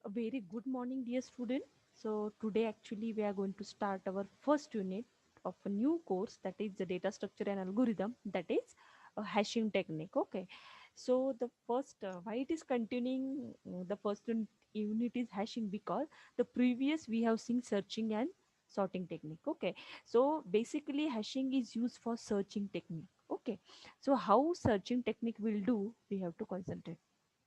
A very good morning, dear student. So today actually we are going to start our first unit of a new course, that is the data structure and algorithm, that is a hashing technique. Okay. So the first why it is continuing the unit is hashing, because the previous we have seen searching and sorting technique. Okay. So basically hashing is used for searching technique. Okay. So how searching technique will do, we have to concentrate.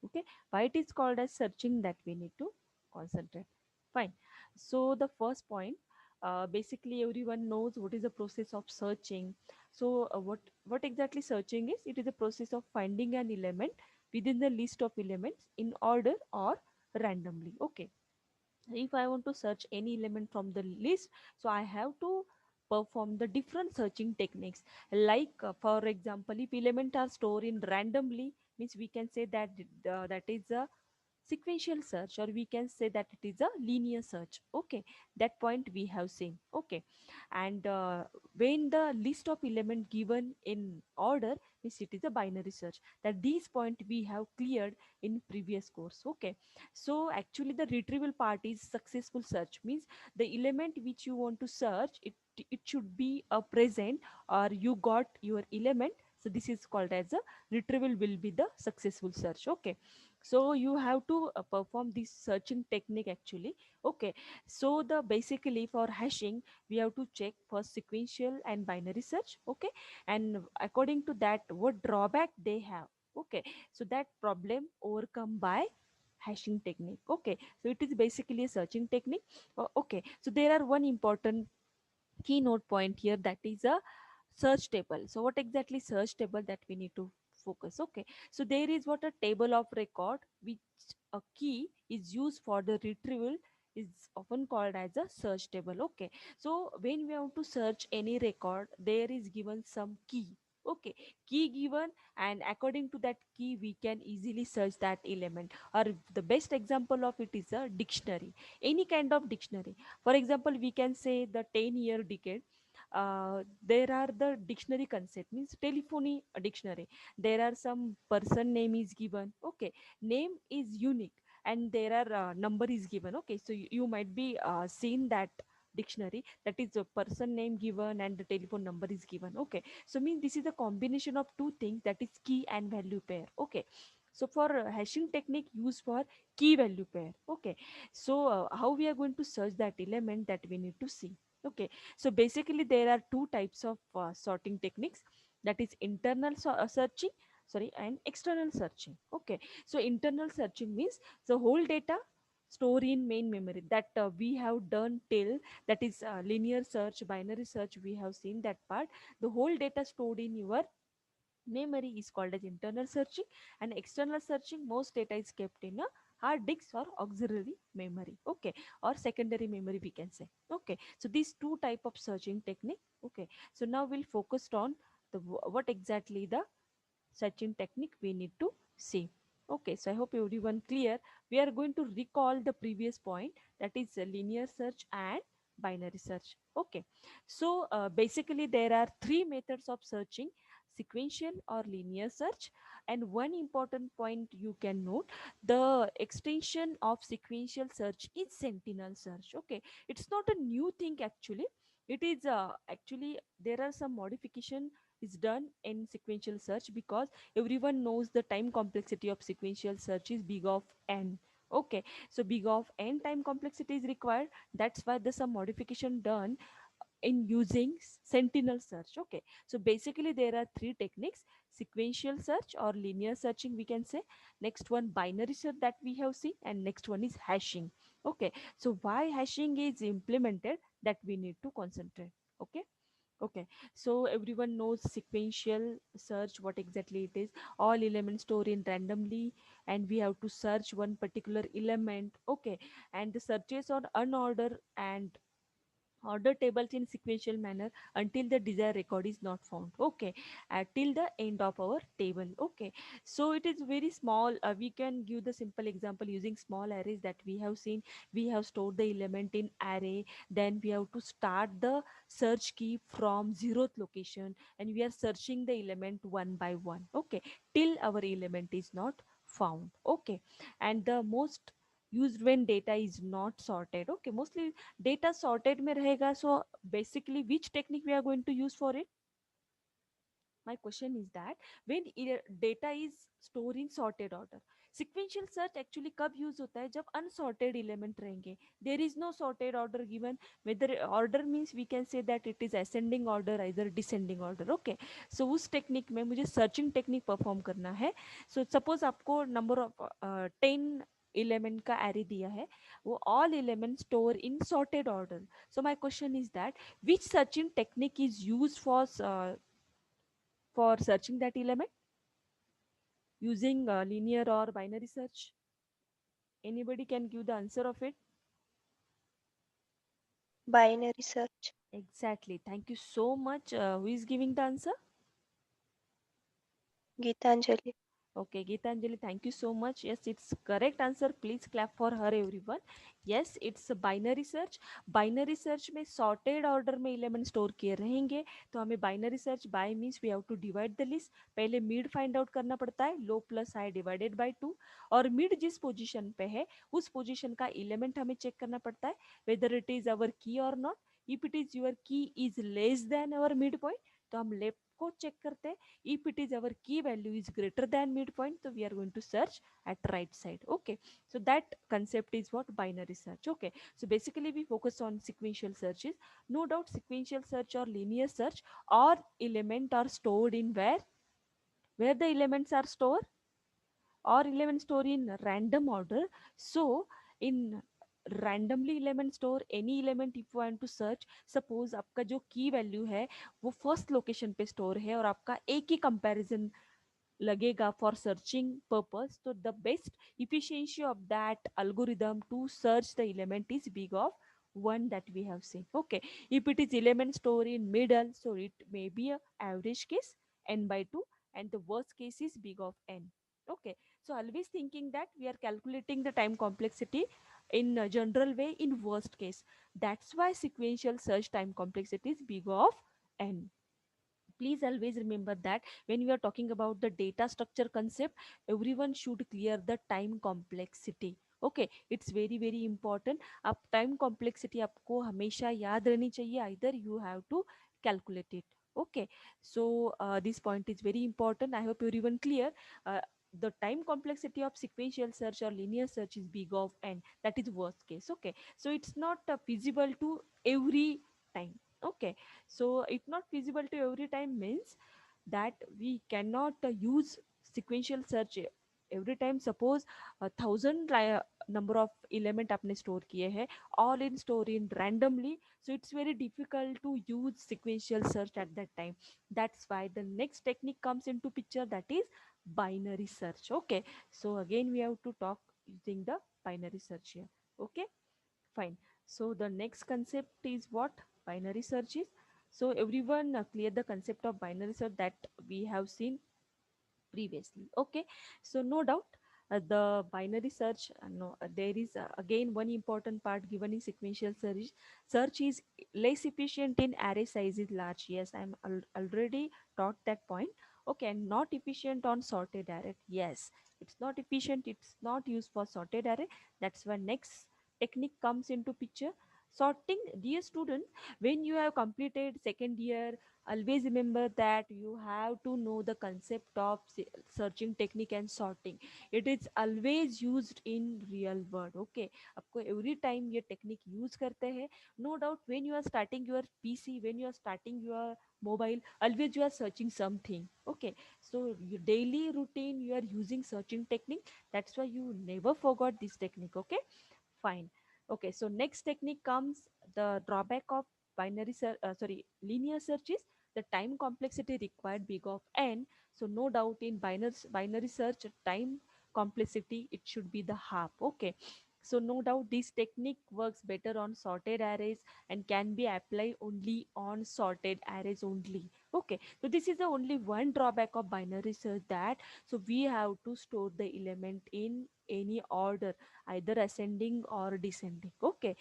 Okay, why it is called as searching, that we need to concentrate. Fine. So the first point, basically everyone knows what is the process of searching. So what exactly searching is? It is a process of finding an element within the list of elements in order or randomly. Okay, if I want to search any element from the list, so I have to perform the different searching techniques. Like for example, if elements are stored in randomly, means we can say that that is a sequential search, or we can say that it is a linear search. Okay, that point we have seen. Okay, and when the list of element given in order, means it is a binary search. That these point we have cleared in previous course. Okay, so actually the retrieval part is successful search, means the element which you want to search, it should be a present, or you got your element. So this is called as a retrieval will be the successful search. Okay, so you have to perform this searching technique actually. Okay, so the basically for hashing, we have to check for sequential and binary search. Okay, and according to that, what drawback they have. Okay, so that problem overcome by hashing technique. Okay, so it is basically a searching technique. Okay, so there are one important keynote point here, that is a search table. So what exactly search table, that we need to focus. Okay, so there is what a table of record which a key is used for the retrieval is often called as a search table. Okay, so when we want to search any record, there is given some key. Okay, key given, and according to that key we can easily search that element. Or the best example of it is a dictionary, any kind of dictionary. For example, we can say the 10-year decade. There are the dictionary concept, means telephony dictionary. There are some person name is given. Okay, name is unique, and there are number is given. Okay, so you might be seen that dictionary, that is a person name given and the telephone number is given. Okay, so means this is a combination of two things, that is key and value pair. Okay, so for hashing technique used for key value pair. Okay, so how we are going to search that element, that we need to see. Okay, so basically there are two types of sorting techniques, that is internal searching, sorry, and external searching. Okay, so internal searching means the whole data store in main memory, that we have done till, that is linear search, binary search, we have seen that part. The whole data stored in your memory is called as internal searching. And external searching, most data is kept in a hard disk or auxiliary memory. Okay, or secondary memory we can say. Okay, so these two type of searching technique. Okay, so now we'll focus on the what exactly the searching technique we need to see. Okay, so I hope everyone clear. We are going to recall the previous point, that is linear search and binary search. Okay, so basically there are three methods of searching: sequential or linear search. And one important point you can note, the extension of sequential search is sentinel search. Okay, it's not a new thing actually. It is actually there are some modification is done in sequential search, because everyone knows the time complexity of sequential search is big of n. Okay, so big of n time complexity is required. That's why there's some modification done in using sentinel search. Okay, so basically there are three techniques: sequential search or linear searching we can say, next one binary search that we have seen, and next one is hashing. Okay, so why hashing is implemented, that we need to concentrate. Okay, okay, so everyone knows sequential search, what exactly it is. All elements stored in randomly, and we have to search one particular element. Okay, and the searches are unordered and order tables in sequential manner until the desired record is not found. Okay, till the end of our table. Okay, so it is very small. We can give the simple example using small arrays that we have seen. We have stored the element in array, then we have to start the search key from zeroth location, and we are searching the element one by one. Okay, till our element is not found. Okay, and the most used when data is not sorted. Okay, mostly data sorted में रहेगा. So basically which technique we are going to use for it? My question is that when data is stored in sorted order, sequential search actually कब use होता है? जब unsorted element रहेंगे. There is no sorted order given. Whether order means we can say that it is ascending order, either descending order. Okay, so उस technique में मुझे searching technique perform करना है. सो सपोज आपको नंबर ऑफ 10 एलिमेंट का array दिया है, वो all element store in sorted order. So my question is that which searching technique is use for searching that element using linear or binary search? Anybody can give the answer of it? Binary search. Exactly. Thank you so much. Who is giving the answer? Geetanjali. Okay, Geetanjali, thank you so much. Yes, it's correct answer. Please clap for her, everyone. Yes, it's a binary search. Binary search में sorted order में element store किए रहेंगे. तो हमें binary search by means we have to divide the list. पहले mid find out करना पड़ता है, low plus high divided by 2. और mid जिस position पे है उस position का element हमें check करना पड़ता है, whether it is our key or not. If it is your key is less than our midpoint, तो हम left को check करते हैं. If it is our key value is greater than midpoint, so we are going to search at right side. Okay, so that concept is what binary search. Okay, so basically we focus on sequential searches. No doubt sequential search or linear search or element are stored in where the elements are stored, or element store in random order. So in randomly element store any element if you want to search, suppose आपका जो की value है वो first location पे store है और आपका एक ही कंपैरिजन लगेगा for searching purpose, so the best efficiency of that algorithm to search the element is big of 1 that we have seen. Okay, if it is element store in middle, so it may be a average case n by 2, and the worst case is big of n. Okay, so always thinking that we are calculating the time complexity in a general way in worst case. That's why sequential search time complexity is big of n. Please always remember that when we are talking about the data structure concept, everyone should clear the time complexity. Okay, it's very very important. अब time complexity आपको हमेशा याद रहनी चाहिए. Either you have to calculate it. Okay, so this point is very important. I hope everyone clear. uh, the time complexity of sequential search or linear search is big of n. That is worst case. Okay, so it's not feasible to every time. Okay, so it not feasible to every time means that we cannot use sequential search every time. Suppose 1,000 number of element आपने store किए हैं, all in store in randomly, so it's very difficult to use sequential search at that time. That's why the next technique comes into picture, that is binary search. Okay, so again we have to talk using the binary search here. Okay, fine. So the next concept is what binary search is. So everyone clear the concept of binary search that we have seen previously. Okay, so no doubt the binary search, no, there is again one important part given in sequential search. Search is less efficient in array size is large. Yes, I'm already taught that point. Okay, and not efficient on sorted array. Yes, it's not efficient, it's not used for sorted array. That's why next technique comes into picture. Sorting, dear student, when you have completed second year, always remember that you have to know the concept of searching technique and sorting. It is always used in real world. Okay, आपको every time ये technique use करते हैं. No doubt when you are starting your PC, when you are starting your mobile, always you are searching something. Okay, so your daily routine you are using searching technique. That's why you never forgot this technique. Okay, fine. Okay, so next technique comes the drawback of linear searches. The time complexity required big of n. So no doubt in binary search time complexity it should be the half. Okay, so no doubt this technique works better on sorted arrays and can be applied only on sorted arrays only. Okay, so this is the only one drawback of binary search, that so we have to store the element in any order, either ascending or descending. Okay,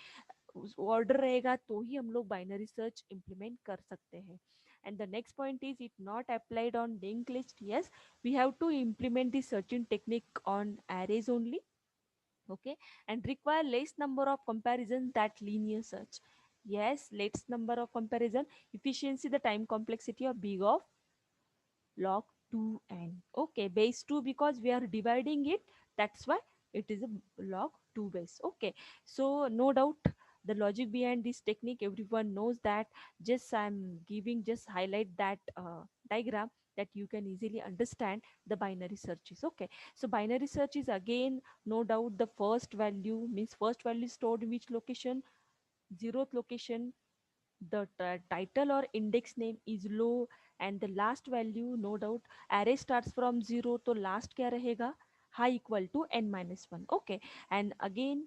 order रहेगा तो ही हम लोग binary search implement कर सकते हैं. And the next point is it not applied on linked list. Yes, we have to implement the searching technique on arrays only. okay, and require less number of comparisons that linear search. Yes, less number of comparison, efficiency, the time complexity of big of log 2n. Okay, base 2 because we are dividing it, that's why it is a log 2 base. Okay, so no doubt the logic behind this technique everyone knows that. Just I'm giving, just highlight that diagram that you can easily understand the binary searches. Okay, so binary search is again no doubt the first value means first value stored in which location, zeroth location, the title or index name is low, and the last value no doubt array starts from 0 तो last क्या रहेगा, high equal to n minus 1. Okay, and again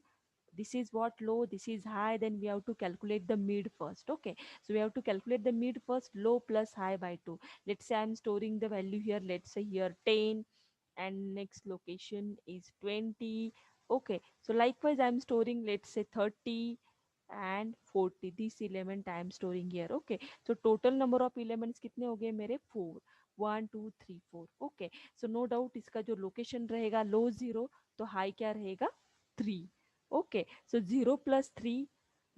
this is what low, this is high, then we have to calculate the mid first. Okay, so we have to calculate the mid first, low plus high by 2. Let's say I'm storing the value here, let's say here 10, and next location is 20. Okay, so likewise I'm storing let's say 30 and 40, this element I am storing here. Okay, so total number of elements कितने हो गए मेरे 4, 1 2 3 4. Okay, so no doubt इसका जो location रहेगा लो 0 तो high क्या रहेगा 3. Okay, so 0 plus 3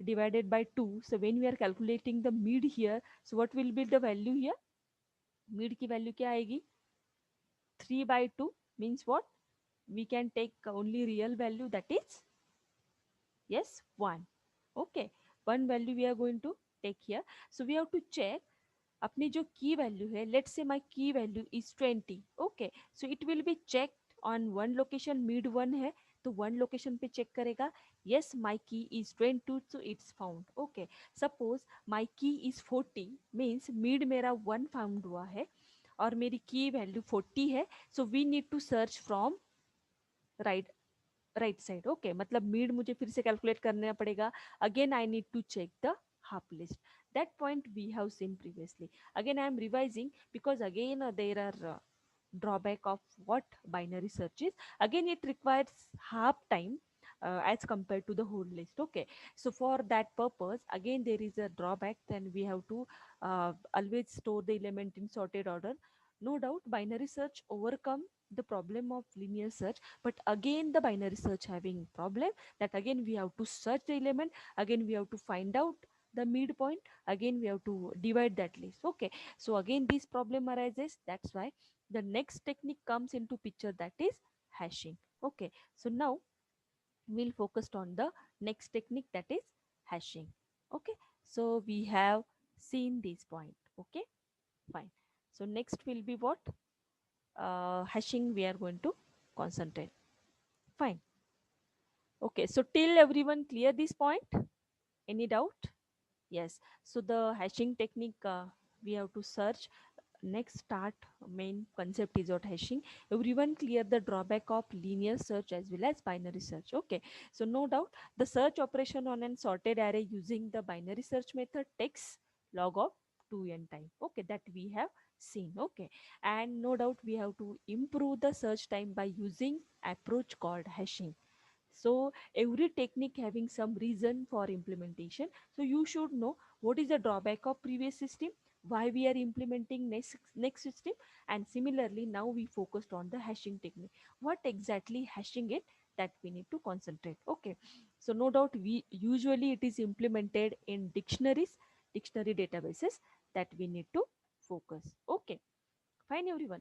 divided by 2, so when we are calculating the mid here, so what will be the value here, mid की value क्या आएगी 3 by 2, means what, we can take only real value, that is yes 1. Okay, one value we are going to take here. So we have to check अपनी जो की value है, let's say my key value is 20. Okay, so it will be checked on one location, mid one है तो one location पे check करेगा, yes my key is 22 so it's found. Okay, suppose my key is 40 means mid मेरा one found हुआ है और मेरी key value 40 है, so we need to search from right, right side. Okay, मतलब mid मुझे फिर से कैलकुलेट करना पड़ेगा, again I need to check the half list. That point we have seen previously. Again I am revising because again there are drawback of what binary search is. Again it requires half time as compared to the whole list. Okay, so for that purpose again there is a drawback, then we have to always store the element in sorted order. No doubt binary search overcome the problem of linear search, but again the binary search having problem, that again we have to search the element, again we have to find out the midpoint, again we have to divide that list. Okay, so again this problem arises, that's why the next technique comes into picture, that is hashing. Okay, so now we'll focus on the next technique, that is hashing. Okay, so we have seen this point. Okay, fine. So next will be what, hashing we are going to concentrate. Fine. Okay, so till everyone clear this point, any doubt? Yes, so the hashing technique we have to search. Next start main concept is what hashing. Everyone clear the drawback of linear search as well as binary search. Okay, so no doubt the search operation on an sorted array using the binary search method takes log of 2n time. Okay, that we have seen. Okay, and no doubt we have to improve the search time by using approach called hashing. So every technique having some reason for implementation, so you should know what is the drawback of previous system, why we are implementing next system, and similarly now we focused on the hashing technique, what exactly hashing it, that we need to concentrate. Okay, so no doubt we usually it is implemented in dictionaries, dictionary databases, that we need to focus. Okay, fine everyone.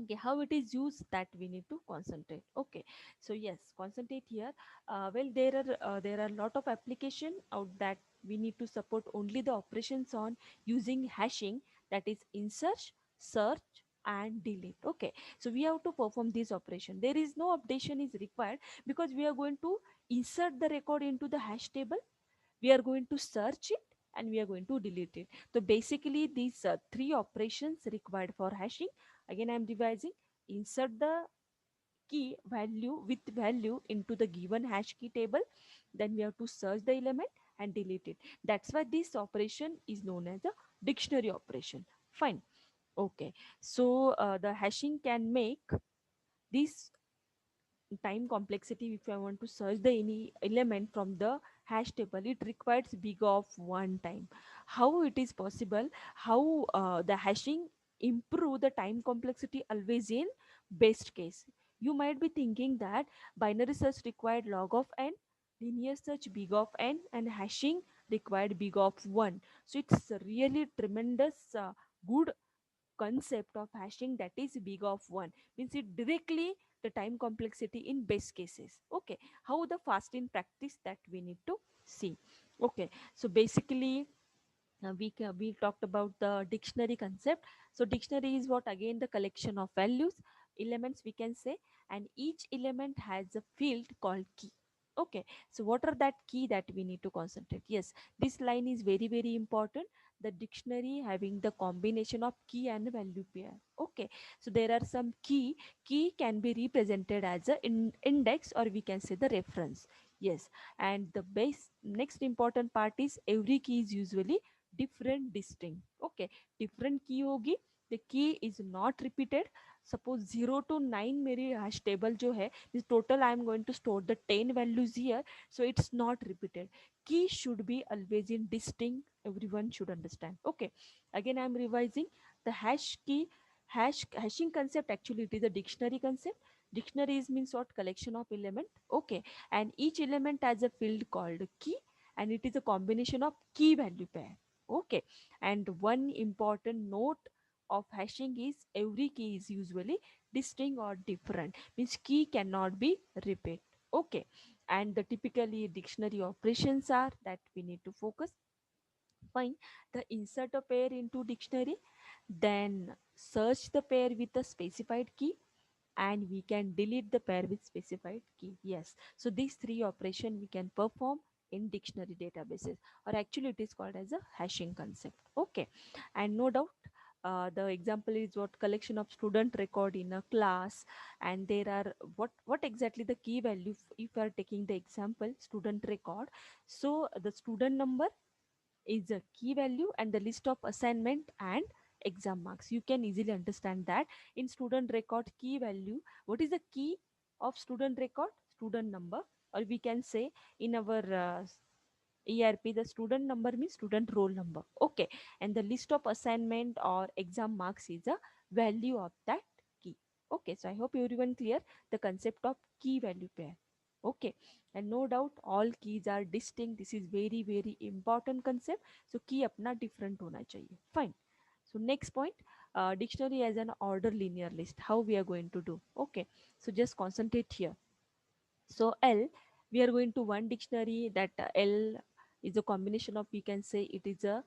Okay, how it is used, that we need to concentrate. Okay, so yes, concentrate here. Well, there are a lot of application out that we need to support only the operations on using hashing, that is insert, search and delete. Okay, so we have to perform this operation, there is no updation is required because we are going to insert the record into the hash table, we are going to search it, and we are going to delete it. So basically these three operations required for hashing. Again I am revising: insert the key value with value into the given hash key table, then we have to search the element and delete it. That's why this operation is known as a dictionary operation. Fine. Okay, so the hashing can make this time complexity. If I want to search the any element from the hash table, it requires big of one time. How it is possible, how the hashing improve the time complexity always in best case, You might be thinking that binary search required log of n, linear search big of n, and hashing required big of 1. So it's a really tremendous good concept of hashing, that is big of 1, means it directly the time complexity in base cases. Okay, how the fast in practice, that we need to see. Okay, so basically we talked about the dictionary concept. So dictionary is what, again, the collection of values, elements we can say, and each element has a field called key. Okay, so what are that key that we need to concentrate? Yes, this line is very very important. The dictionary having the combination of key and value pair. Okay, so there are some key can be represented as a index, or we can say the reference. Yes, and the base next important part is every key is usually different distinct. Okay, different key होगी, the key is not repeated. Suppose 0 to 9 मेरी hash table जो है, this total I am going to store the 10 values here, so it's not repeated. Key should be always in distinct, everyone should understand. Okay, again I am revising the hash key. Hashing concept, actually it is a dictionary concept. Dictionary is means what, collection of element. Okay, and each element has a field called key, and it is a combination of key value pair. Okay, and one important note of hashing is every key is usually distinct or different, means key cannot be repeat. Okay, and the typically dictionary operations are that we need to focus. Fine, the insert a pair into dictionary, then search the pair with a specified key, and we can delete the pair with specified key. Yes, so these three operation we can perform in dictionary databases, or actually it is called as a hashing concept. Okay, and no doubt the example is what, collection of student record in a class, and there are what exactly the key value. If you are taking the example student record, so the student number is a key value, and the list of assignment and exam marks, you can easily understand that in student record key value, what is the key of student record? Student number, or we can say in our ERP, the student number means student roll number. Okay, and the list of assignment or exam marks is a value of that key. Okay, so I hope everyone clear the concept of key value pair. Okay, and no doubt all keys are distinct. This is very very important concept. So key अपना different होना चाहिए. Fine. So next point, dictionary as an order linear list. How we are going to do? Okay, so just concentrate here. So L, we are going to one dictionary, that L is a combination of, we can say it is a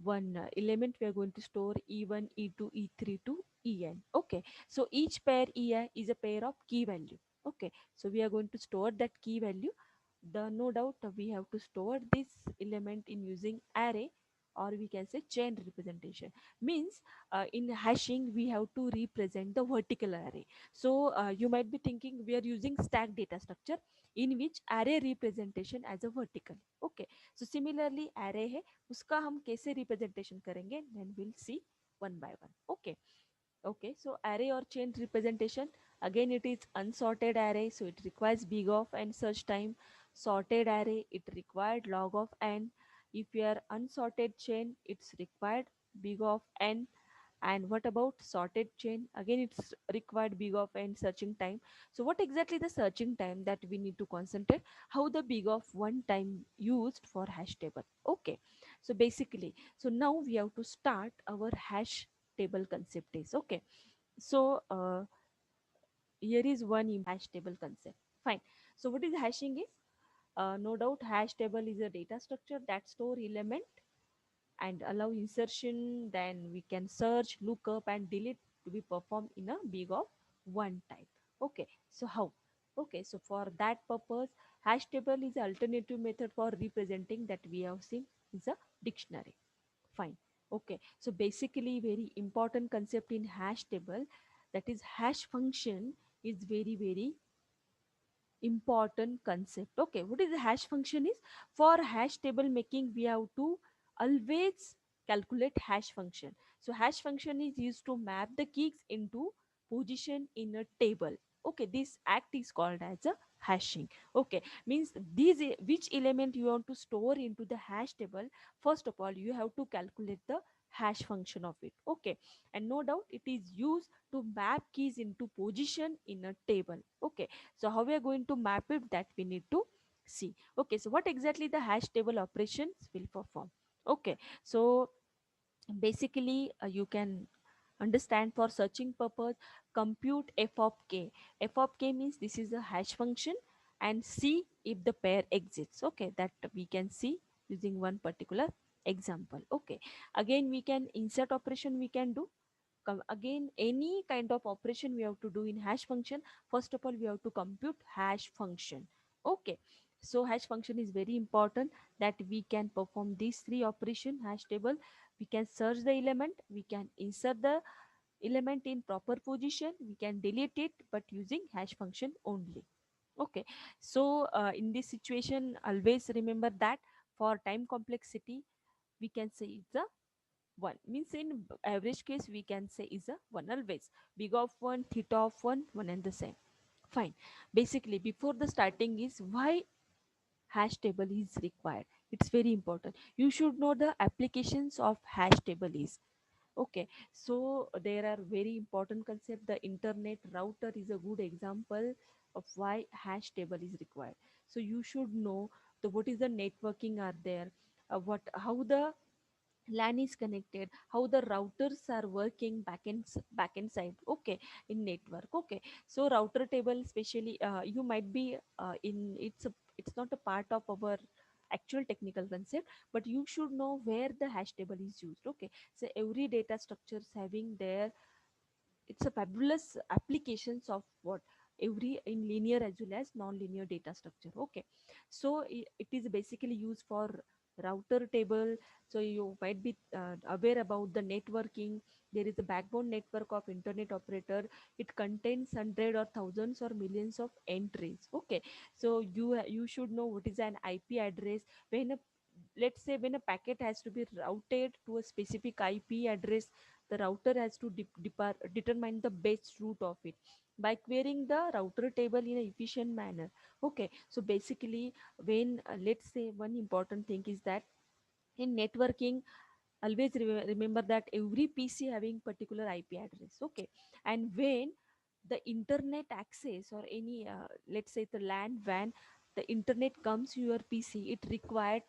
one element we are going to store e1, e2, e3 to en. Okay, so each pair ei is a pair of key value. Okay, so we are going to store that key value. The no doubt we have to store this element in using array, or we can say chain representation. Means in hashing we have to represent the vertical array. So you might be thinking we are using stack data structure in which array representation as a vertical. Okay, so similarly array है, उसका हम कैसे representation करेंगे, then we'll see one by one. Okay, okay, so array or chain representation, again it is unsorted array, so it requires big of and search time. Sorted array, it required log of n. If you are unsorted chain, it's required big of n. And what about sorted chain? Again it's required big of n searching time. So what exactly the searching time that we need to concentrate, how the big of one time used for hash table. Okay, so basically, so now we have to start our hash table concept is. Okay, so here is one hash table concept. Fine, so what is hashing is, no doubt hash table is a data structure that store element and allow insertion, then we can search, look up and delete to be performed in a big of one type. Okay, so how? Okay, so for that purpose, hash table is an alternative method for representing that we have seen is a dictionary. Fine. Okay, so basically very important concept in hash table, that is hash function, is very very important concept. Okay, what is the hash function is, for hash table making we have to always calculate hash function. So hash function is used to map the keys into position in a table. Okay, this act is called as a hashing. Okay, means these which element you want to store into the hash table, first of all you have to calculate the hash function of it. Okay, and no doubt it is used to map keys into position in a table. Okay, so how we are going to map it, that we need to see. Okay, so what exactly the hash table operations will perform. Okay, so basically you can understand, for searching purpose, compute f of k. F of k means this is a hash function, and see if the pair exists. Okay, that we can see using one particular example. Okay, again we can insert operation we can do. Again, any kind of operation we have to do in hash function, first of all we have to compute hash function. Okay, so hash function is very important, that we can perform these three operation hash table. We can search the element, we can insert the element in proper position, we can delete it, but using hash function only. Okay, so in this situation always remember that for time complexity we can say it's a 1, means in average case we can say is a 1 always. Big of 1, theta of 1, 1 and the same. Fine. Basically before the starting is why hash table is required. It's very important, you should know the applications of hash table is. Okay, so there are very important concept. The internet router is a good example of why hash table is required. So you should know the what is the networking are there, what how the LAN is connected, how the routers are working back end side. Okay, in network. Okay, so router table, especially you might be in it's not a part of our actual technical concept, but you should know where the hash table is used. Okay, so every data structures having their, it's a fabulous applications of what every in linear as well as non-linear data structure. Okay, so it is basically used for router table. So you might be aware about the networking. There is a backbone network of internet operator. It contains hundred or thousands or millions of entries. Okay, so you should know what is an IP address. When a, let's say when a packet has to be routed to a specific IP address, the router has to determine the best route of it by querying the router table in an efficient manner. Okay, so basically when let's say one important thing is that in networking always remember that every PC having particular IP address. Okay, and when the internet access or any let's say the LAN WAN, the internet comes to your PC, it required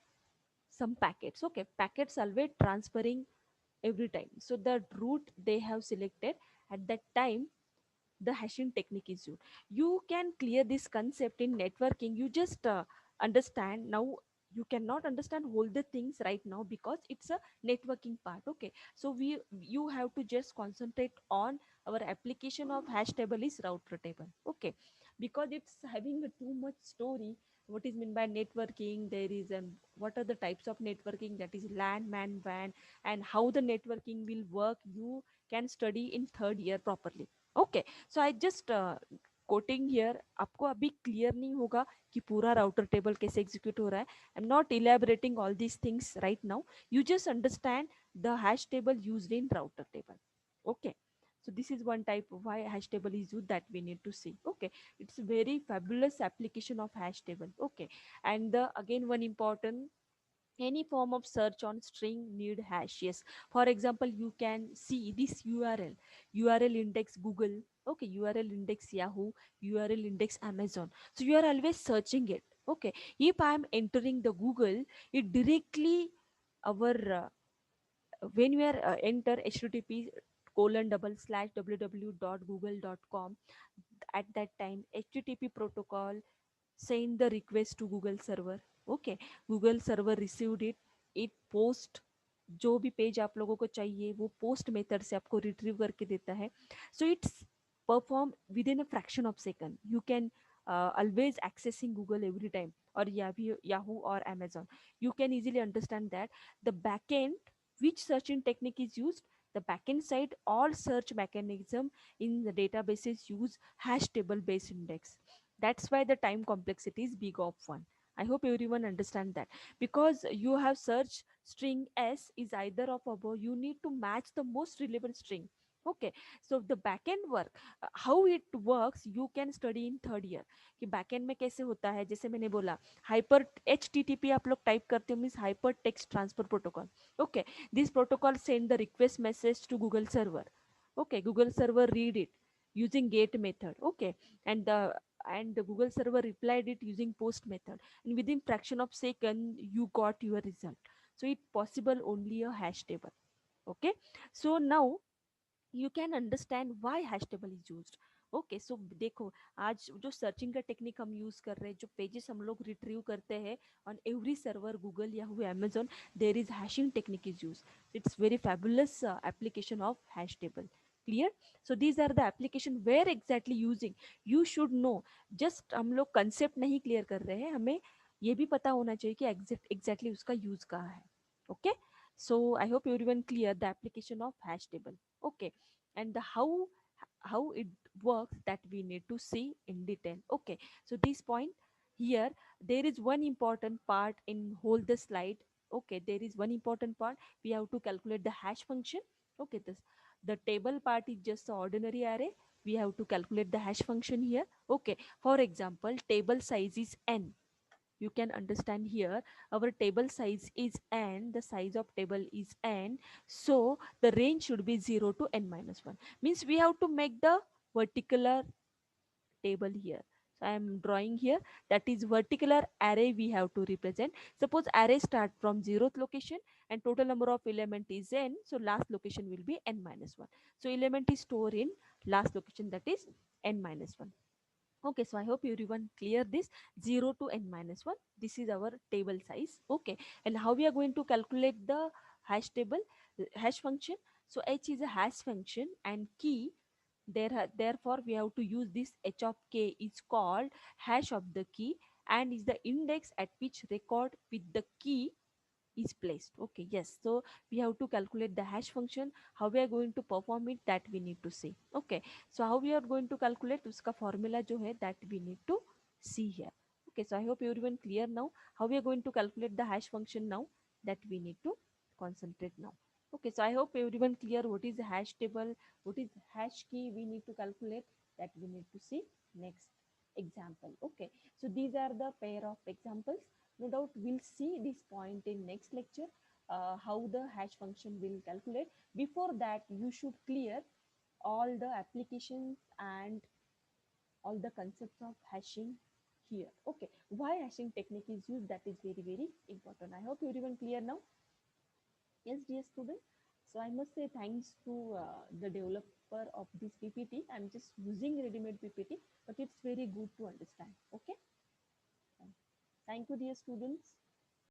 some packets. Okay, packets always transferring every time, so the route they have selected at that time, the hashing technique is used. You can clear this concept in networking. You just understand now. You cannot understand all the things right now because it's a networking part. Okay, so we you have to just concentrate on our application of hash table is router table. Okay, because it's having a too much story. What is meant by networking? There is what are the types of networking, that is LAN, MAN, WAN, and how the networking will work. You can study in third year properly. Okay, so I just coating here, आपको अभी clear नहीं होगा कि पूरा router table कैसे execute हो रहा है. I am not elaborating all these things right now. You just understand the hash table used in router table. Okay, so this is one type of why hash table is used that we need to see. Okay, it's a very fabulous application of hash table. Okay, and the again one important, any form of search on string need hash. Yes, for example you can see this url index Google. Okay, url index Yahoo, url index Amazon. So you are always searching it. Okay, if I am entering the Google, it directly our when we are enter http colon double slash www.google.com, at that time http protocol send the request to Google server. Okay, Google server received it. It post जो भी page आप लोगों को चाहिए वो post method से आपको retrieve करके देता है. So it's perform with in a fraction of second. You can always accessing Google every time, or Yahoo or Amazon. You can easily understand that the backend, which searching technique is used, the backend side, all search mechanism in the databases use hash table based index. That's why the time complexity is big of 1. I hope everyone understand that, because you have search string s is either of above, you need to match the most relevant string. Okay, so the backend work, how it works you can study in third year कि backend में कैसे होता है. जैसे मैंने बोला hyper HTTP आप लोग टाइप करते हो means hyper text transfer protocol. Okay, this protocol send the request message to Google server. Okay, Google server read it using get method. Okay, and the Google server replied it using post method, and within fraction of second you got your result. So it possible only a hash table. Okay, so now you can understand why hash table is used. Okay, so देखो आज जो searching का technique हम use कर रहे हैं, जो pages हम लोग रिट्रीव करते हैं ऑन एवरी सर्वर गूगल या हुए Amazon, there is hashing technique is use. It's very fabulous application of hash table. Clear? So these are the application where exactly using, you should know. Just हम लोग concept नहीं clear कर रहे हैं, हमें ये भी पता होना चाहिए कि एग्जैक्टली उसका यूज कहाँ है. Okay, so I hope everyone clear the application of hash table. Okay, and the how it works that we need to see in detail. Okay, so this point here, there is one important part in whole the slide. Okay, there is one important part, we have to calculate the hash function. Okay, this the table part is just the ordinary array, we have to calculate the hash function here. Okay, for example table size is n. You can understand here our table size is n, the size of table is n, so the range should be 0 to n minus 1, means we have to make the vertical table here. So I am drawing here, that is vertical array we have to represent. Suppose array start from 0th location and total number of element is n, so last location will be n minus 1. So element is stored in last location, that is n minus 1. Okay, so I hope everyone clear this. 0 to n minus 1, this is our table size. Okay, and how we are going to calculate the hash table, hash function. So h is a hash function and key, therefore we have to use this h of k is called hash of the key, and is the index at which record with the key is placed. Okay, yes, so we have to calculate the hash function. How we are going to perform it, that we need to see. Okay, so how we are going to calculate uska formula jo hai, that we need to see here. Okay, so I hope everyone clear now how we are going to calculate the hash function now, that we need to concentrate now. Okay, so I hope everyone clear what is hash table, what is hash key we need to calculate, that we need to see next example. Okay, so these are the pair of examples. No doubt we'll see this point in next lecture, how the hash function will calculate. Before that you should clear all the applications and all the concepts of hashing here. Okay, why hashing technique is used, that is very very important. I hope everyone clear now. Yes, dear student. So I must say thanks to the developer of this PPT. I'm just using ready-made PPT, but it's very good to understand. Okay, thank you, dear students.